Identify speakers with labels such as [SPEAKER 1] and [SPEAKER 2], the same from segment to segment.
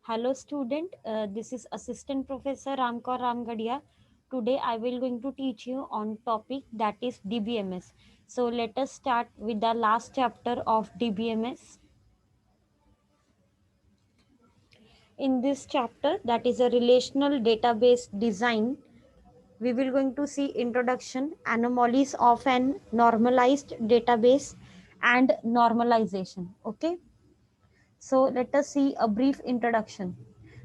[SPEAKER 1] Hello student, this is Assistant Professor Ramkaur Ramgadia. Today I will going to teach you on topic that is DBMS. So let us start with the last chapter of DBMS. In this chapter, that is a relational database design, we will going to see introduction, anomalies of an normalized database and normalization. Okay. So let us see a brief introduction.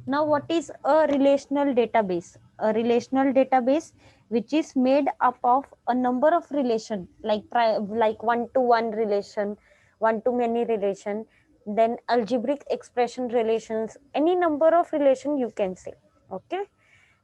[SPEAKER 1] Now, what is a relational database? A relational database which is made up of a number of relation, like one-to-one relation, one-to-many relation, then algebraic expression relations, any number of relation you can say. Okay,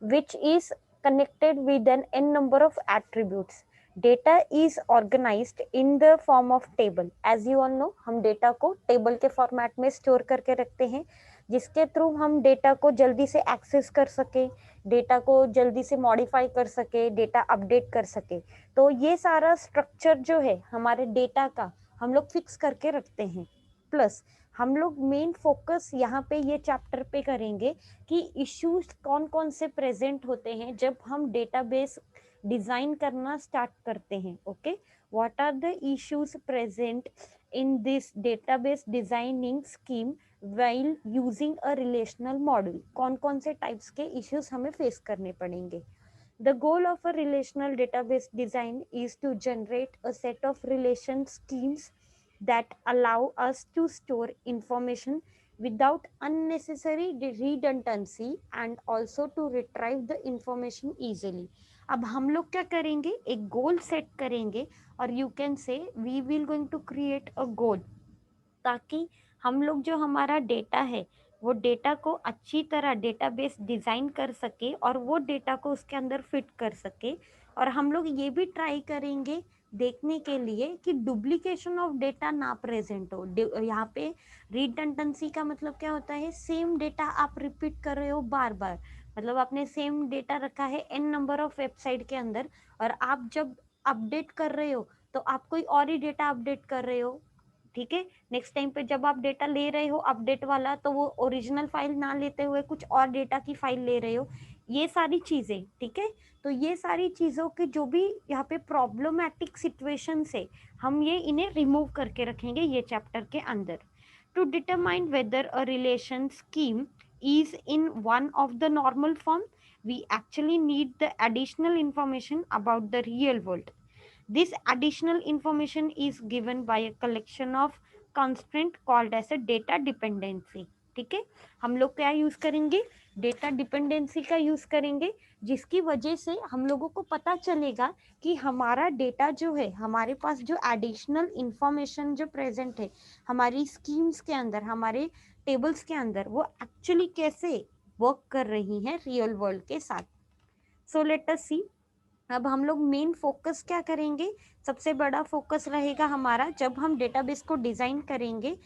[SPEAKER 1] which is connected with an n number of attributes. Data is organized in the form of table. As you all know, हम data को table के format में store करके रखते हैं, जिसके through हम data को जल्दी से एक्सेस कर सके, डेटा को जल्दी से मॉडिफाई कर सके, डेटा अपडेट कर सके. तो ये सारा स्ट्रक्चर जो है हमारे डेटा का, हम लोग फिक्स करके रखते हैं. प्लस हम लोग मेन फोकस यहाँ पे ये चैप्टर पे करेंगे कि इश्यूज कौन कौन से प्रेजेंट होते हैं जब हम डेटाबेस डिजाइन करना स्टार्ट करते हैं. Okay, what are the issues present in this database designing scheme while using a relational model. कौन कौन से टाइप्स के इश्यूज हमें फेस करने पड़ेंगे. The goal of a relational database design is to generate a set of relation schemes that allow us to store information without unnecessary redundancy and also to retrieve the information easily. अब हम लोग क्या करेंगे, एक गोल set करेंगे और you can say we will going to create a goal, ताकि हम लोग जो हमारा डेटा है वो डेटा को अच्छी तरह डेटाबेस डिज़ाइन कर सके और वो डेटा को उसके अंदर फिट कर सके. और हम लोग ये भी ट्राई करेंगे देखने के लिए कि डुप्लीकेशन ऑफ डेटा ना प्रेजेंट हो. यहाँ पे रिडंडेंसी का मतलब क्या होता है, सेम डेटा आप रिपीट कर रहे हो बार बार. मतलब आपने सेम डेटा रखा है एन नंबर ऑफ वेबसाइट के अंदर और आप जब अपडेट कर रहे हो तो आप कोई और ही डेटा अपडेट कर रहे हो. ठीक है, नेक्स्ट टाइम पे जब आप डेटा ले रहे हो अपडेट वाला तो वो ओरिजिनल फाइल ना लेते हुए कुछ और डेटा की फाइल ले रहे हो. ये सारी चीजें, ठीक है. तो ये सारी चीजों के जो भी यहाँ पे प्रॉब्लमैटिक सिचुएशन है, हम ये इन्हें रिमूव करके रखेंगे ये चैप्टर के अंदर. To determine whether a relation scheme is in one of the normal form, we actually need the additional information about the real world. This additional information is given by a collection of constraint called as a data dependency. ठीक है, हम लोग क्या use करेंगे, data dependency का use करेंगे, जिसकी वजह से हम लोगों को पता चलेगा कि हमारा डेटा जो है, हमारे पास जो एडिशनल इंफॉर्मेशन जो प्रेजेंट है हमारी स्कीम्स के अंदर, हमारे टेबल्स के अंदर, वो एक्चुअली कैसे वर्क कर रही हैं रियल वर्ल्ड के साथ. सो लेट अस सी. अब हम लोग मेन फोकस क्या करेंगे, सबसे बड़ा फोकस रहेगा हमारा जब हम डेटाबेस को डिजाइन करेंगे,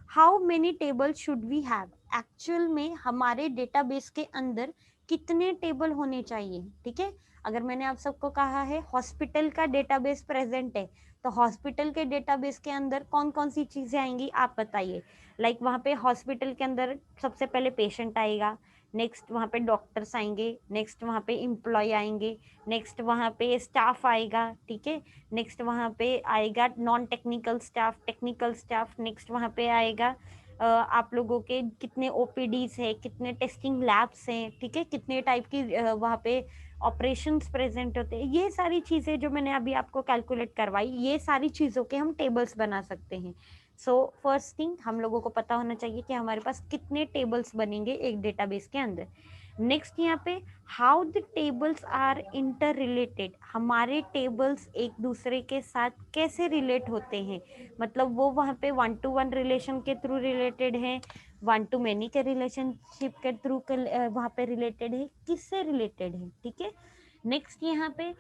[SPEAKER 1] how many table should we have. Actual में हमारे डेटाबेस के अंदर कितने टेबल होने चाहिए. ठीक है, अगर मैंने आप सबको कहा है हॉस्पिटल का डेटाबेस प्रेजेंट है, तो हॉस्पिटल के डेटाबेस के अंदर कौन कौन सी चीजें आएंगी आप बताइए. लाइक वहाँ पे हॉस्पिटल के अंदर सबसे पहले पेशेंट आएगा, नेक्स्ट वहाँ पे डॉक्टर्स आएंगे, नेक्स्ट वहाँ पे एम्प्लॉय आएंगे, नेक्स्ट वहाँ पे स्टाफ आएगा. ठीक है, नेक्स्ट वहाँ पे आएगा non technical staff, technical staff, next वहाँ पे आएगा आप लोगों के कितने ओपीडीज है, कितने टेस्टिंग लैब्स हैं, ठीक है, कितने टाइप की वहाँ पे ऑपरेशंस प्रेजेंट होते हैं. ये सारी चीज़ें जो मैंने अभी आपको कैलकुलेट करवाई, ये सारी चीज़ों के हम टेबल्स बना सकते हैं. सो फर्स्ट थिंग हम लोगों को पता होना चाहिए कि हमारे पास कितने टेबल्स बनेंगे एक डेटाबेस के अंदर. नेक्स्ट यहाँ पे how the tables are interrelated. हमारे टेबल्स एक दूसरे के साथ कैसे रिलेट होते हैं, मतलब वो वहाँ पे वन टू वन रिलेशन के थ्रू रिलेटेड है, वन टू मैनी के रिलेशनशिप के थ्रू वहाँ पे रिलेटेड है, किससे रिलेटेड है. ठीक है, नेक्स्ट यहाँ पे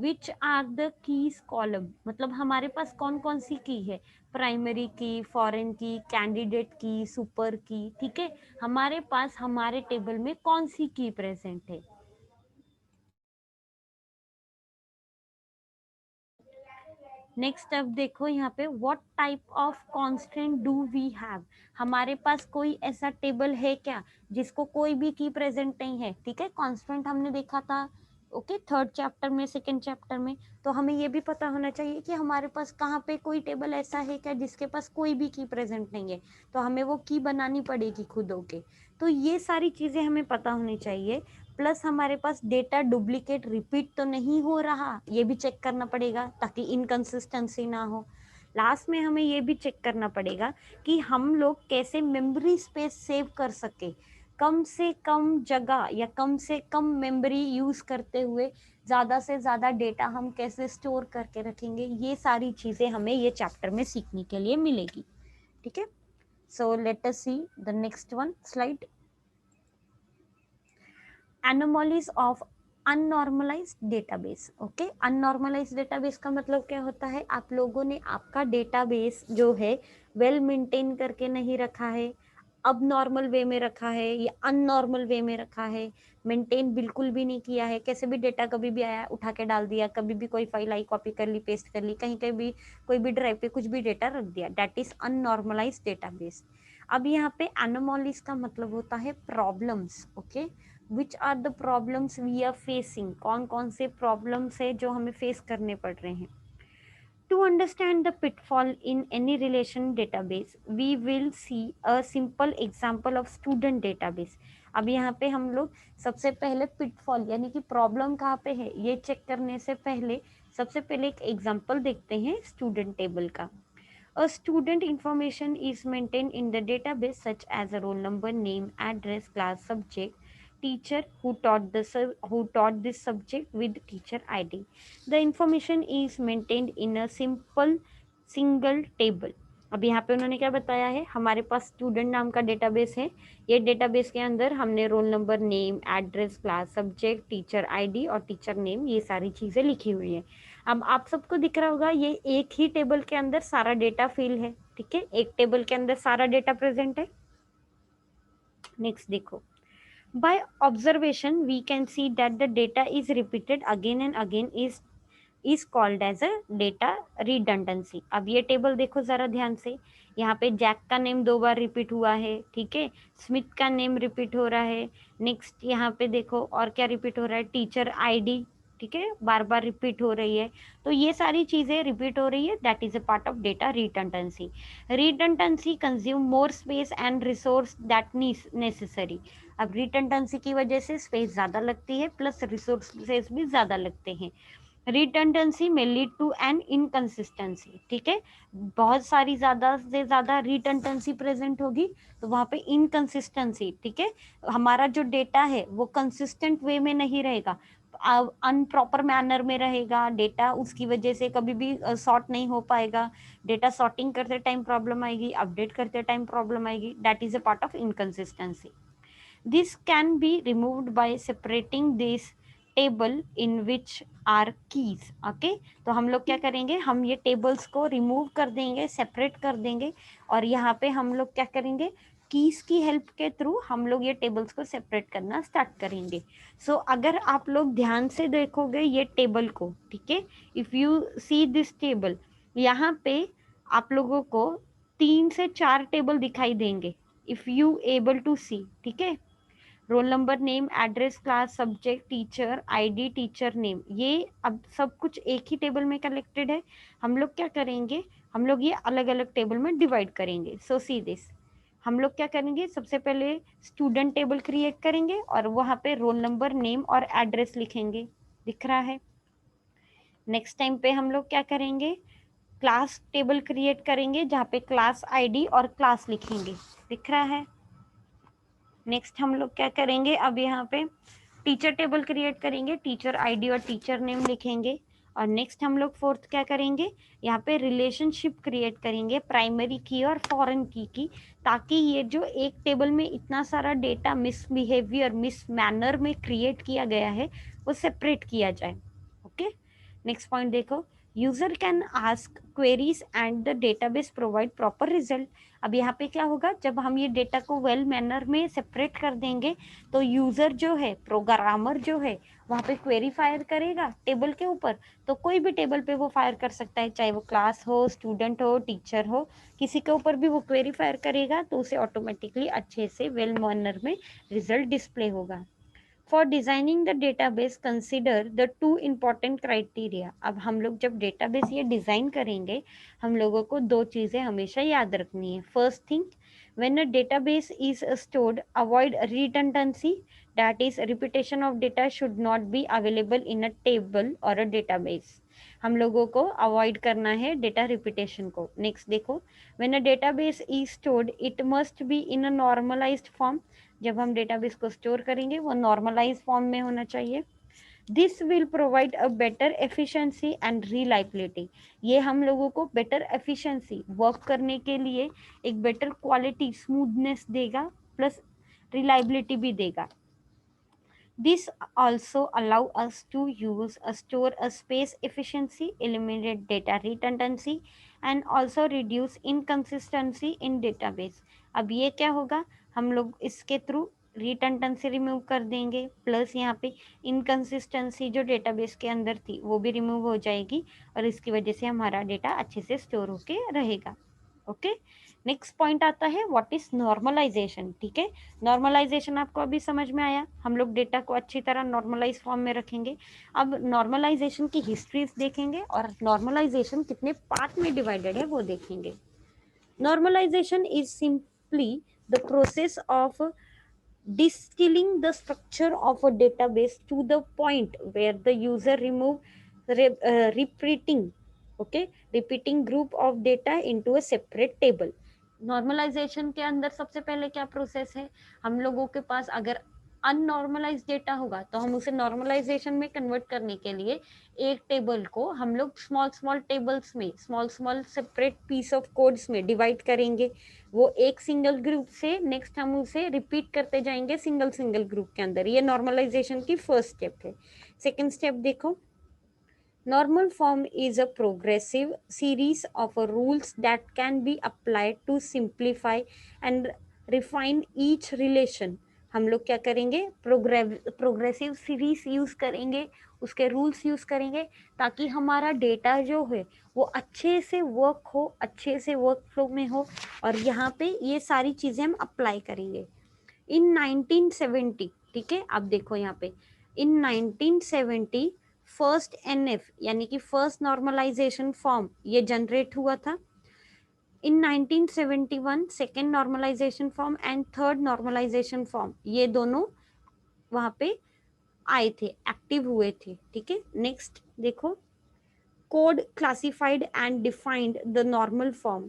[SPEAKER 1] which are the keys column, मतलब हमारे पास कौन कौन सी की है, प्राइमरी की, फॉरेन की, कैंडिडेट की, सुपर की. ठीक है, हमारे पास हमारे टेबल में कौन सी की प्रेजेंट है. नेक्स्ट अब देखो यहाँ पे what type of constant do we have, हमारे पास कोई ऐसा टेबल है क्या जिसको कोई भी की प्रेजेंट नहीं है, ठीक है। कांस्टेंट हमने देखा था ओके थर्ड चैप्टर में, सेकंड चैप्टर में। तो हमें ये भी पता होना चाहिए कि हमारे पास कहाँ पे कोई टेबल ऐसा है क्या जिसके पास कोई भी की प्रेजेंट नहीं है, तो हमें वो की बनानी पड़ेगी खुद होके। तो ये सारी चीजें हमें पता होनी चाहिए। प्लस हमारे पास डेटा डुप्लीकेट रिपीट तो नहीं हो रहा, ये भी चेक करना पड़ेगा ताकि इनकंसिस्टेंसी ना हो। लास्ट में हमें ये भी चेक करना पड़ेगा कि हम लोग कैसे मेमोरी स्पेस सेव कर सके, कम से कम जगह या कम से कम मेमोरी यूज करते हुए ज्यादा से ज्यादा डेटा हम कैसे स्टोर करके रखेंगे। ये सारी चीजें हमें ये चैप्टर में सीखने के लिए मिलेगी, ठीक है। So let us see the next one slide. Anomalies of unnormalized database. Okay, unnormalized database का मतलब क्या होता है, आप लोगों ने आपका डेटाबेस जो है वेल मेंटेन करके नहीं रखा है, अब नॉर्मल वे में रखा है या अननॉर्मल वे में रखा है, मेंटेन बिल्कुल भी नहीं किया है, कैसे भी डेटा कभी भी आया उठा के डाल दिया, कभी भी कोई फाइल आई कॉपी कर ली पेस्ट कर ली, कहीं कहीं भी कोई भी ड्राइव पे कुछ भी डेटा रख दिया, दैट इज अननॉर्मलाइज्ड डेटाबेस। अब यहाँ पे एनोमलीज का मतलब होता है problems. Okay, which are the problems we are facing, कौन कौन से प्रॉब्लम्स है जो हमें फेस करने पड़ रहे हैं। To understand the pitfall in any relation database, we will see a simple example of student database. अब यहाँ पे हम लोग सबसे पहले पिटफॉल यानी कि प्रॉब्लम कहाँ पे है ये चेक करने से पहले सबसे पहले एक एग्जांपल देखते हैं स्टूडेंट टेबल का। A student information is maintained in the database such as a roll number, name, address, class, subject, teacher who taught this subject with teacher ID. The information is maintained in a simple single table. अब यहाँ पे उन्होंने क्या बताया है, हमारे पास student नाम का डेटाबेस है, ये डेटाबेस के अंदर हमने roll number, name, address, class, subject, teacher ID और टीचर नेम ये सारी चीजें लिखी हुई है। अब आप सबको दिख रहा होगा ये एक ही टेबल के अंदर सारा डेटा फिल है, ठीक है, एक टेबल के अंदर सारा डेटा प्रेजेंट है। नेक्स्ट देखो, by observation we can see that the data is repeated again and again is called as a data redundancy. अब ये टेबल देखो जरा ध्यान से, यहाँ पे जैक का नेम 2 बार रिपीट हुआ है, ठीक है, स्मिथ का नेम रिपीट हो रहा है, नेक्स्ट यहाँ पे देखो और क्या रिपीट हो रहा है, टीचर आईडी, ठीक है, बार बार रिपीट हो रही है। तो ये सारी चीजें रिपीट हो रही है, that is a part of data redundancy. Redundancy consume more space and resource that necessary. अब रिडंडेंसी की वजह से स्पेस ज्यादा लगती है प्लस रिसोर्सेस भी ज्यादा लगते हैं। रिडंडेंसी में लीड टू एन इनकंसिस्टेंसी, ठीक है, बहुत सारी ज्यादा से ज्यादा रिडंडेंसी प्रेजेंट होगी तो वहां पे इनकंसिस्टेंसी, ठीक है, हमारा जो डेटा है वो कंसिस्टेंट वे में नहीं रहेगा, अनप्रॉपर मैनर में रहेगा डेटा, उसकी वजह से कभी भी सॉर्ट नहीं हो पाएगा, डेटा सॉर्टिंग करते टाइम प्रॉब्लम आएगी, अपडेट करते टाइम प्रॉब्लम आएगी, that is a part of inconsistency. This can be removed by separating this table in which are keys. Okay, तो हम लोग क्या करेंगे, हम ये टेबल्स को रिमूव कर देंगे, सेपरेट कर देंगे और यहाँ पे हम लोग क्या करेंगे, कीज की हेल्प के थ्रू हम लोग ये टेबल्स को सेपरेट करना स्टार्ट करेंगे। सो अगर आप लोग ध्यान से देखोगे ये टेबल को, ठीक है, if you see this table, यहाँ पे आप लोगों को 3 से 4 टेबल दिखाई देंगे इफ यू एबल टू सी, ठीक है, roll number, name, address, class, subject, teacher ID, teacher name, ये अब सब कुछ एक ही टेबल में कलेक्टेड है। हम लोग क्या करेंगे, हम लोग ये अलग अलग टेबल में डिवाइड करेंगे। सो सी दिस, हम लोग क्या करेंगे, सबसे पहले स्टूडेंट टेबल क्रिएट करेंगे और वहां पे रोल नंबर, नेम और एड्रेस लिखेंगे, दिख रहा है। नेक्स्ट टाइम पे हम लोग क्या करेंगे, क्लास टेबल क्रिएट करेंगे जहाँ पे क्लास आईडी और क्लास लिखेंगे, दिख रहा है। नेक्स्ट हम लोग क्या करेंगे, अब यहाँ पे टीचर टेबल क्रिएट करेंगे, टीचर आईडी और टीचर नेम लिखेंगे। और नेक्स्ट हम लोग फोर्थ क्या करेंगे, यहाँ पे रिलेशनशिप क्रिएट करेंगे प्राइमरी की और फॉरेन की, ताकि ये जो एक टेबल में इतना सारा डेटा मिसबिहेवियर मिस मैनर में क्रिएट किया गया है वो सेपरेट किया जाए। ओके, नेक्स्ट पॉइंट देखो, user can ask queries and the database provide proper result. अब यहाँ पे क्या होगा, जब हम ये डेटा को वेल मैनर में सेपरेट कर देंगे तो यूजर जो है, प्रोग्रामर जो है, वहाँ पे क्वेरी फायर करेगा टेबल के ऊपर, तो कोई भी टेबल पे वो फायर कर सकता है, चाहे वो क्लास हो, स्टूडेंट हो, टीचर हो, किसी के ऊपर भी वो क्वेरी फायर करेगा तो उसे ऑटोमेटिकली अच्छे से वेल मैनर में रिजल्ट डिस्प्ले होगा। For designing the database consider the two important criteria. अब हम लोग जब डेटाबेस ये डिजाइन करेंगे, हम लोगों को दो चीजें हमेशा याद रखनी है। First thing, when a database is stored, avoid redundancy, that is repetition of data should not be available in a table or a database। हम लोगों को अवॉइड करना है डेटा रिपीटेशन को। नेक्स्ट देखो, when a database is stored it must be in a normalized form। जब हम database को स्टोर करेंगे वो नॉर्मलाइज फॉर्म में होना चाहिए। This will provide a better efficiency and reliability. ये हम लोगों को बेटर एफिशिएंसी, वर्क करने के लिए एक बेटर क्वालिटी, स्मूथनेस देगा, प्लस रिलायबिलिटी भी देगा। This also allow us to use store a space efficiency, eliminate data redundancy and also reduce inconsistency in database। अब ये क्या होगा, हम लोग इसके थ्रू रिडंडेंसी रिमूव कर देंगे, प्लस यहाँ पे इनकंसिस्टेंसी जो डेटाबेस के अंदर थी वो भी रिमूव हो जाएगी और इसकी वजह से हमारा डेटा अच्छे से स्टोर होके रहेगा। ओके, नेक्स्ट पॉइंट आता है व्हाट इज नॉर्मलाइजेशन। ठीक है, नॉर्मलाइजेशन आपको अभी समझ में आया, हम लोग डेटा को अच्छी तरह नॉर्मलाइज फॉर्म में रखेंगे। अब नॉर्मलाइजेशन की हिस्ट्रीज देखेंगे और नॉर्मलाइजेशन कितने पार्ट में डिवाइडेड है वो देखेंगे। Normalisation is simply the process of distilling the structure of a database to the point where the user remove repeating, okay, repeating group of data into a separate table। Normalisation के अंदर सबसे पहले क्या process है, हम लोगों के पास अगर अननॉर्मलाइज डेटा होगा तो हम उसे नॉर्मलाइजेशन में कन्वर्ट करने के लिए एक टेबल को हम लोग स्मॉल स्मॉल टेबल्स में, small small separate piece of codes में डिवाइड करेंगे। वो एक सिंगल ग्रुप से नेक्स्ट हम उसे रिपीट करते जाएंगे सिंगल सिंगल ग्रुप के अंदर। ये नॉर्मलाइजेशन की फर्स्ट स्टेप है। सेकेंड स्टेप देखो, normal form is a progressive series of rules that can be applied to simplify and refine each relation। हम लोग क्या करेंगे, प्रोग्रेसिव सीरीज यूज करेंगे, उसके रूल्स यूज करेंगे ताकि हमारा डेटा जो है वो अच्छे से वर्क हो, अच्छे से वर्क फ्लो में हो, और यहाँ पे ये सारी चीजें हम अप्लाई करेंगे। इन 1970, ठीक है, अब देखो यहाँ पे इन 1970 फर्स्ट एनएफ यानी कि फर्स्ट नॉर्मलाइजेशन फॉर्म ये जनरेट हुआ था। In 1971 second normalisation form and third normalisation form ये दोनों वहां पे आए थे, एक्टिव हुए थे। ठीक है, नेक्स्ट देखो, code classified and defined the normal form।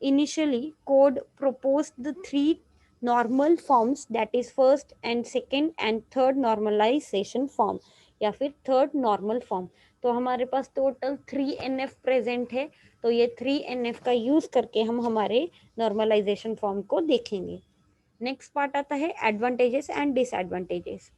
[SPEAKER 1] Initially, code proposed the three normal forms, that is first and second and third normalization form या फिर थर्ड नॉर्मल फॉर्म। तो हमारे पास टोटल 3NF प्रेजेंट है, तो ये 3NF का use करके हम हमारे नॉर्मलाइजेशन फॉर्म को देखेंगे। नेक्स्ट पार्ट आता है advantages and disadvantages.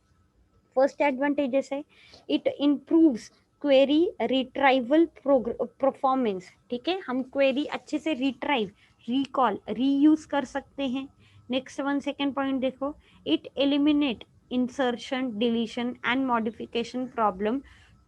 [SPEAKER 1] First advantages है, it improves query retrieval performance. ठीक है, हम क्वेरी अच्छे से रिट्राइव, रिकॉल, रीयूज कर सकते हैं। नेक्स्ट वन सेकेंड पॉइंट देखो, it eliminate insertion, deletion and modification problem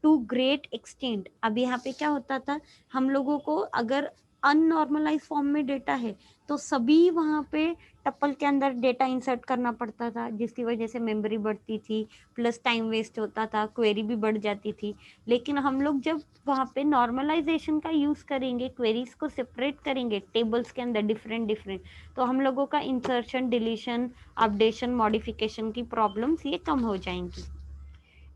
[SPEAKER 1] to great extent. अब यहाँ पे क्या होता था, हम लोगों को अगर अननॉर्मलाइज फॉर्म में डेटा है तो सभी वहाँ पे टप्पल के अंदर डेटा इंसर्ट करना पड़ता था, जिसकी वजह से मेमोरी बढ़ती थी, प्लस टाइम वेस्ट होता था, क्वेरी भी बढ़ जाती थी। लेकिन हम लोग जब वहाँ पे नॉर्मलाइजेशन का यूज़ करेंगे, क्वेरीज को सेपरेट करेंगे टेबल्स के अंदर डिफरेंट डिफरेंट, तो हम लोगों का इंसर्शन, डिलीशन, अपडेशन, मॉडिफिकेशन की प्रॉब्लम्स ये कम हो जाएंगी।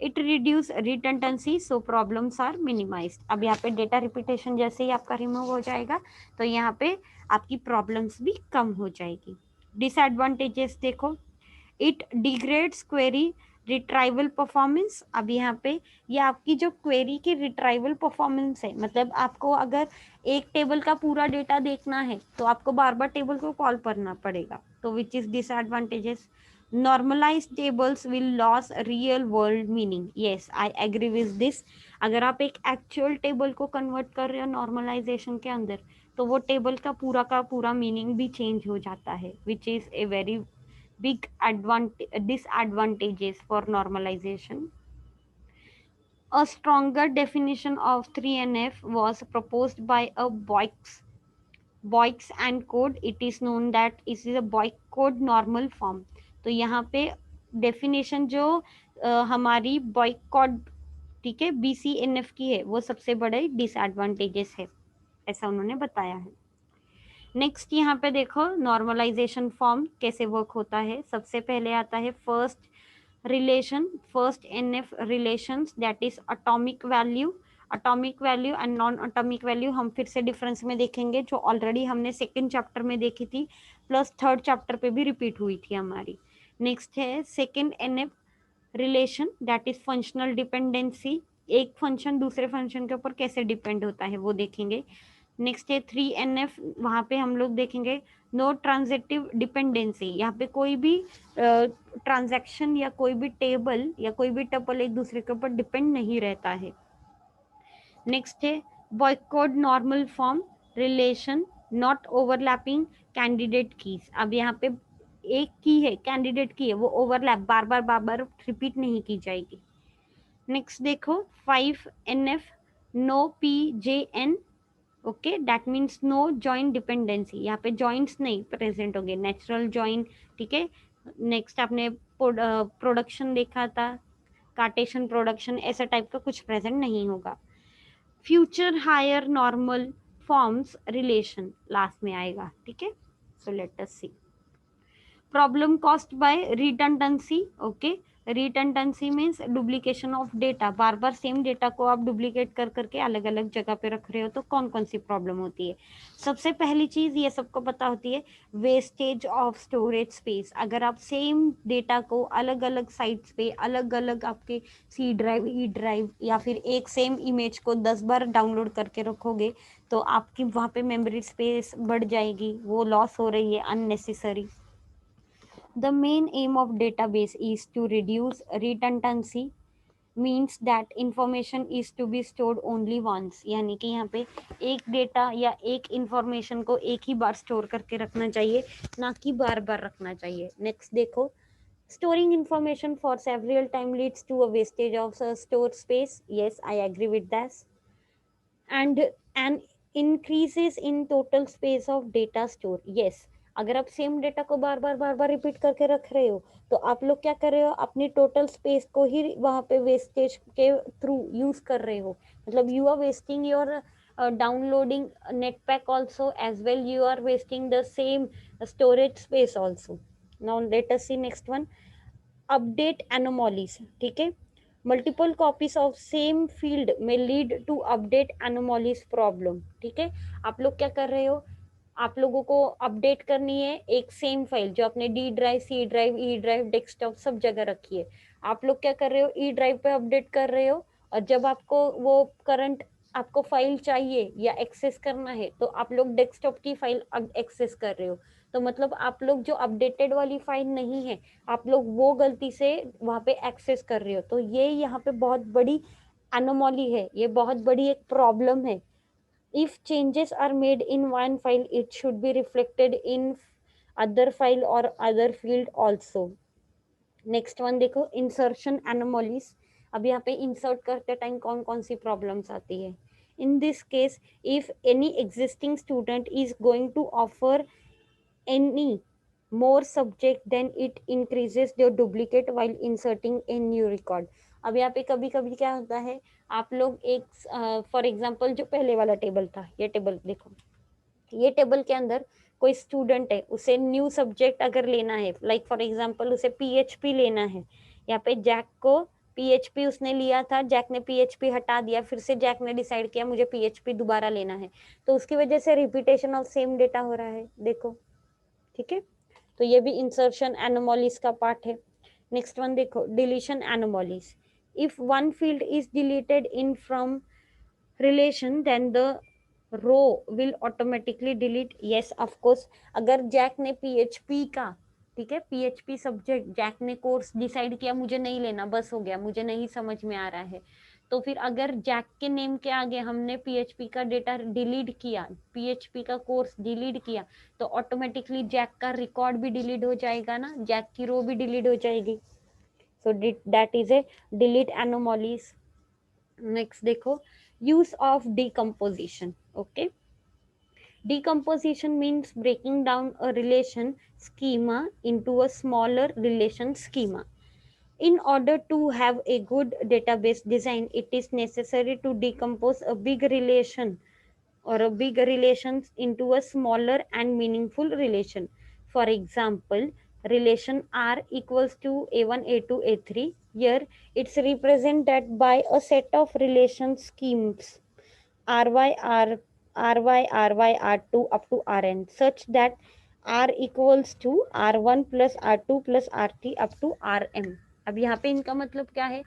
[SPEAKER 1] It reduce redundancy so problems are minimised. अब यहाँ पे डेटा रिपीटेशन जैसे ही आपका रिमूव हो जाएगा तो यहाँ पे आपकी प्रॉब्लम्स भी कम हो जाएगी। डिसएडवांटेजेस देखो, it degrades query retrieval performance. अब यहाँ पे ये आपकी जो क्वेरी की रिट्राइवल परफॉर्मेंस है, मतलब आपको अगर एक टेबल का पूरा डेटा देखना है तो आपको बार बार टेबल को कॉल करना पड़ेगा, तो which is disadvantages. Normalise tables will loss real world meaning. Yes, I agree with this. अगर आप एक एक्चुअल टेबल को कन्वर्ट कर रहे हो नॉर्मलाइजेशन के अंदर तो वो टेबल का पूरा मीनिंग भी चेंज हो जाता है, which is a very big disadvantages for normalization. A stronger definition of 3NF was proposed by a Boyks and code. It is known that it is a Boyk code normal form. तो यहाँ पे definition जो हमारी बॉयक code, ठीक है, BCNF की है, वो सबसे बड़े डिसएडवांटेजेस है, ऐसा उन्होंने बताया है। नेक्स्ट यहाँ पे देखो नॉर्मलाइजेशन फॉर्म कैसे वर्क होता है। सबसे पहले आता है first relation, first NF relations, that is atomic value. Atomic value and non atomic value हम फिर से डिफरेंस में देखेंगे, जो ऑलरेडी हमने सेकेंड चैप्टर में देखी थी, प्लस थर्ड चैप्टर पे भी रिपीट हुई थी हमारी। नेक्स्ट है second NF relation, that is functional dependency. एक फंक्शन दूसरे फंक्शन के ऊपर कैसे डिपेंड होता है वो देखेंगे। नेक्स्ट है 3NF, वहाँ पे हम लोग देखेंगे नो ट्रांजिटिव डिपेंडेंसी। यहाँ पे कोई भी ट्रांजैक्शन या कोई भी टेबल या कोई भी टपल एक दूसरे के ऊपर डिपेंड नहीं रहता है। नेक्स्ट है boycott normal form relation, not overlapping candidate keys. अब यहाँ पे एक की है, कैंडिडेट की है, वो ओवरलैप बार बार रिपीट नहीं की जाएगी। नेक्स्ट देखो 5NF, no PJN, okay, that means no joint dependency. यहाँ पे जॉइंट्स नहीं प्रेजेंट होंगे, नेचुरल जॉइंट, ठीक है। नेक्स्ट आपने प्रोडक्शन देखा था, कार्टेशियन प्रोडक्शन, ऐसा टाइप का कुछ प्रेजेंट नहीं होगा। Future higher normal forms relation last में आएगा, ठीक है। So let us see problem caused by redundancy. Okay, redundancy means duplication of data, बार बार सेम डेटा को आप डुप्लीकेट कर करके अलग अलग जगह पे रख रहे हो, तो कौन कौन सी प्रॉब्लम होती है। सबसे पहली चीज ये सबको पता होती है, वेस्टेज ऑफ स्टोरेज स्पेस। अगर आप सेम डेटा को अलग अलग साइट्स पे, अलग अलग आपके C ड्राइव, E ड्राइव, या फिर एक सेम इमेज को 10 बार डाउनलोड करके रखोगे, तो आपकी वहाँ पे मेमोरी स्पेस बढ़ जाएगी, वो लॉस हो रही है unnecessary. The main aim of database is to reduce redundancy, means that information is to be stored only once। यानी कि यहाँ पे एक डेटा या एक इंफॉर्मेशन को एक ही बार स्टोर करके रखना चाहिए, ना कि बार बार रखना चाहिए। नेक्स्ट देखो storing information for several time leads to a wastage of stored space। Yes, I agree with that। and an increases in total space of data store। yes, अगर आप सेम डेटा को बार बार रिपीट करके रख रहे हो, तो आप लोग क्या कर रहे हो, अपनी टोटल स्पेस को ही वहां पे वेस्टेज के थ्रू यूज कर रहे हो। मतलब you are wasting your downloading net pack also, as well you are wasting the same storage space also. Now let us see next one, update anomalies, ठीक है। Multiple copies of same field में lead to update anomalies problem, ठीक है। आप लोग क्या कर रहे हो, आप लोगों को अपडेट करनी है एक सेम फाइल, जो अपने D drive, C drive, E drive, desktop सब जगह रखी है। आप लोग क्या कर रहे हो, E ड्राइव पे अपडेट कर रहे हो, और जब आपको वो करंट आपको फाइल चाहिए या एक्सेस करना है, तो आप लोग डेस्कटॉप की फाइल एक्सेस कर रहे हो। तो मतलब आप लोग जो अपडेटेड वाली फाइल नहीं है, आप लोग वो गलती से वहां पे एक्सेस कर रहे हो। तो ये यहाँ पे बहुत बड़ी एनोमॉली है, ये बहुत बड़ी एक प्रॉब्लम है। if changes are made in one file, it should be reflected in other file or other field also। Next one देखो इंसर्शन एनोमॉलीज। अब यहाँ पे इंसर्ट करते टाइम कौन कौन सी प्रॉब्लम्स आती है। In this case, if any existing student is going to offer any more subject, then it increases the duplicate while inserting a new record। अब यहाँ पे कभी कभी क्या होता है, आप लोग एक फॉर एग्जांपल जो पहले वाला टेबल था, ये टेबल देखो, ये टेबल के अंदर कोई स्टूडेंट है, उसे न्यू सब्जेक्ट अगर लेना है, लाइक फॉर एग्जांपल उसे PHP लेना है। यहाँ पे जैक को PHP उसने लिया था, जैक ने PHP हटा दिया, फिर से जैक ने डिसाइड किया मुझे PHP दोबारा लेना है, तो उसकी वजह से रिपीटेशन ऑफ सेम डेटा हो रहा है, देखो, ठीक है। तो ये भी इंसर्शन एनोमॉलीज का पार्ट है। नेक्स्ट वन देखो deletion anomalies. If one field is deleted in from relation, then the row will automatically delete. Yes of course, अगर जैक ने PHP का, ठीक है, PHP सब्जेक्ट जैक ने कोर्स डिसाइड किया मुझे नहीं लेना, बस हो गया, मुझे नहीं समझ में आ रहा है, तो फिर अगर जैक के नेम के आगे हमने पीएचपी का डेटा डिलीट किया, पीएचपी का कोर्स डिलीट किया, तो ऑटोमेटिकली जैक का रिकॉर्ड भी डिलीट हो जाएगा ना, जैक की रो भी डिलीट हो जाएगी। So that is a delete anomalies. Next देखो, use of decomposition. Okay, decomposition means breaking down a relation schema into a smaller relation schema. In order to have a good database design, it is necessary to decompose a big relation or a big relations into a smaller and meaningful relation. For example, relation R equals to A1, A2, A3. Here, it's represented by a set of relation schemes ry r ry ry r2 up to rn such that r equals to r1 plus r2 plus r3 up to rm। अब यहाँ पे इनका मतलब क्या है,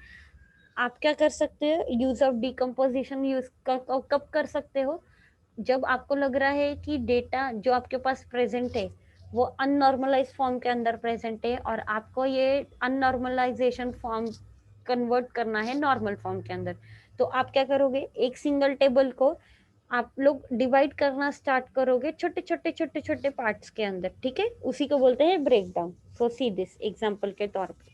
[SPEAKER 1] आप क्या कर सकते हो, यूज ऑफ डिकम्पोजिशन यूज कब कर सकते हो, जब आपको लग रहा है कि डेटा जो आपके पास प्रेजेंट है वो अननॉर्मलाइज फॉर्म के अंदर प्रेजेंट है और आपको ये अननॉर्मलाइजेशन फॉर्म कन्वर्ट करना है नॉर्मल फॉर्म के अंदर। तो आप क्या करोगे, एक सिंगल टेबल को आप लोग डिवाइड करना स्टार्ट करोगे छोटे छोटे छोटे छोटे पार्ट्स के अंदर, ठीक है, उसी को बोलते हैं break down. So see this example के तौर पे।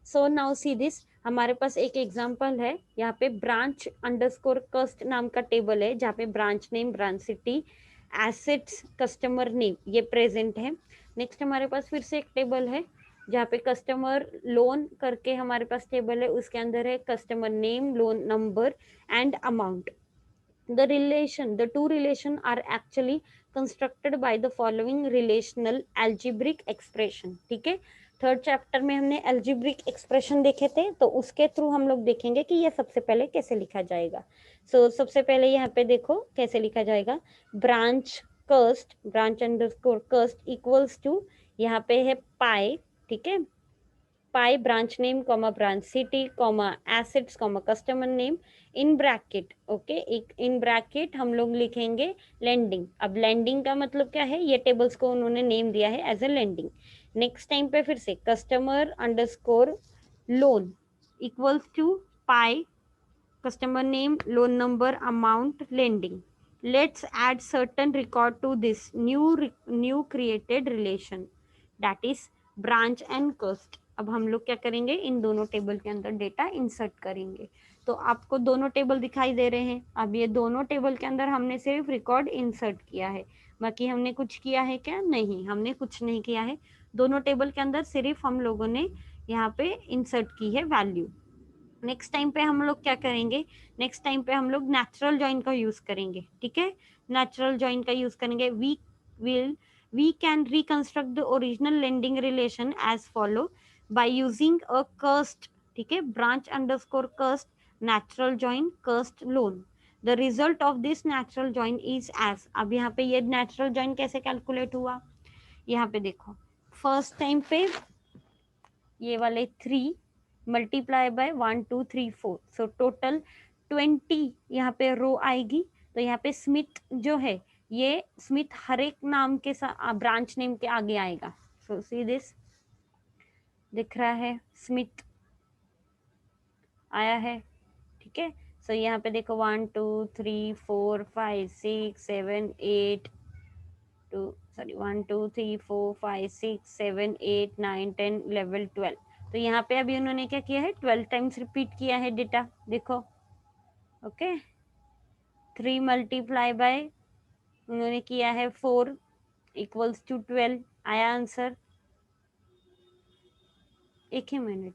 [SPEAKER 1] सो नाउ सी दिस, हमारे पास एक एग्जांपल है, यहाँ पे ब्रांच अंडरस्कोर कस्ट नाम का टेबल है जहाँ पे branch name, branch city, assets, customer name ये प्रेजेंट है। नेक्स्ट हमारे पास फिर से एक टेबल है जहाँ पे कस्टमर लोन करके हमारे पास टेबल है, उसके अंदर है customer name, loan number and amount. the two relation are actually constructed by the following relational algebraic expression। ठीक है, थर्ड चैप्टर में हमने एल्जिब्रिक एक्सप्रेशन देखे थे, तो उसके थ्रू हम लोग देखेंगे कि ये सबसे पहले कैसे लिखा जाएगा। सबसे पहले यहाँ पे देखो कैसे लिखा जाएगा, branch cust, branch underscore cust equals to, यहाँ पे है पाई, ठीक है, pi branch name comma branch city comma assets comma customer name in bracket. Okay, एक इन ब्रैकेट हम लोग लिखेंगे लेंडिंग। अब लेंडिंग का मतलब क्या है, ये टेबल्स को उन्होंने नेम दिया है as a lending. Next time पे फिर से customer underscore loan equals to pi customer name, loan number, amount, lending. Let's add certain record to this new created relation, that is branch and cost। अब हम लोग क्या करेंगे, इन दोनों table के अंदर डेटा इंसर्ट करेंगे। तो आपको दोनों टेबल दिखाई दे रहे हैं, अब ये दोनों टेबल के अंदर हमने सिर्फ रिकॉर्ड इंसर्ट किया है, बाकी हमने कुछ किया है क्या, नहीं, हमने कुछ नहीं किया है। दोनों टेबल के अंदर सिर्फ हम लोगों ने यहाँ पे इंसर्ट की है वैल्यू। नेक्स्ट टाइम पे हम लोग क्या करेंगे, नेक्स्ट टाइम पे हम लोग नेचुरल जॉइन का यूज करेंगे, ठीक है, नेचुरल जॉइन का यूज करेंगे। We can reconstruct the original lending relation as follow by using a cust, ठीक है, branch underscore cust natural join cust loan. The result of this natural join is as, अब यहाँ पे ये natural join कैसे calculate हुआ, यहाँ पे देखो, फर्स्ट टाइम पे ये वाले 3 मल्टीप्लाई बाय 1 2 3 4, सो टोटल 20 यहाँ पे रो आएगी। तो यहाँ पे स्मिथ जो है, ये स्मिथ हर एक नाम के साथ ब्रांच नेम के आगे आएगा। सो सी दिस, दिख रहा है, स्मिथ आया है, ठीक है। सो यहाँ पे देखो 1 2 3 4 5 6 7 8 2 सॉरी 1 2 3 4 5 6 7 8 9 10 11 12। तो यहाँ पे अभी उन्होंने क्या किया है, 12 टाइम्स रिपीट किया है डेटा, देखो, ओके। 3 मल्टीप्लाई बाय उन्होंने किया है 4 इक्वल्स टू 12, आया आंसर। एक ही मिनट,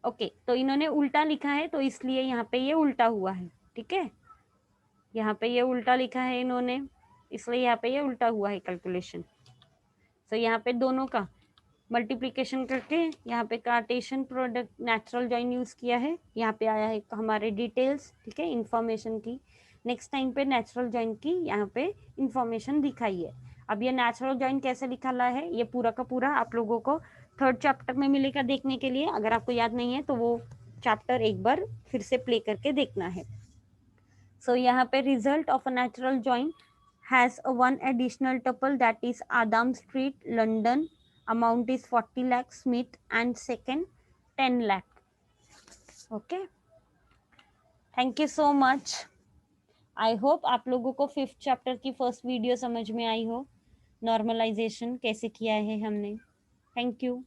[SPEAKER 1] ओके, तो इन्होंने उल्टा लिखा है तो इसलिए यहाँ पे ये उल्टा हुआ है, ठीक है, यहाँ पे ये उल्टा लिखा है इन्होंने, इसलिए यहाँ पे ये उल्टा हुआ है कैलकुलेशन। सो यहाँ पे दोनों का मल्टीप्लिकेशन करके यहाँ पे Cartesian product natural join use किया है, यहाँ पे आया है हमारे डिटेल्स, ठीक है, इंफॉर्मेशन की। नेक्स्ट टाइम पे नेचुरल जॉइन की यहाँ पे इंफॉर्मेशन दिखाई है। अब ये नेचुरल जॉइन कैसे निकाला है, ये पूरा का पूरा आप लोगों को थर्ड चैप्टर में मिलेगा देखने के लिए। अगर आपको याद नहीं है तो वो चैप्टर एक बार फिर से प्ले करके देखना है। सो यहाँ पे result of a natural join has a one additional tuple, that is Adam Street, London. Amount is 40 lakh, Smith, and second 10 lakh. Okay. Thank you so much. I hope आप लोगों को 5th चैप्टर की first video समझ में आई हो, normalisation कैसे किया है हमने। Thank you.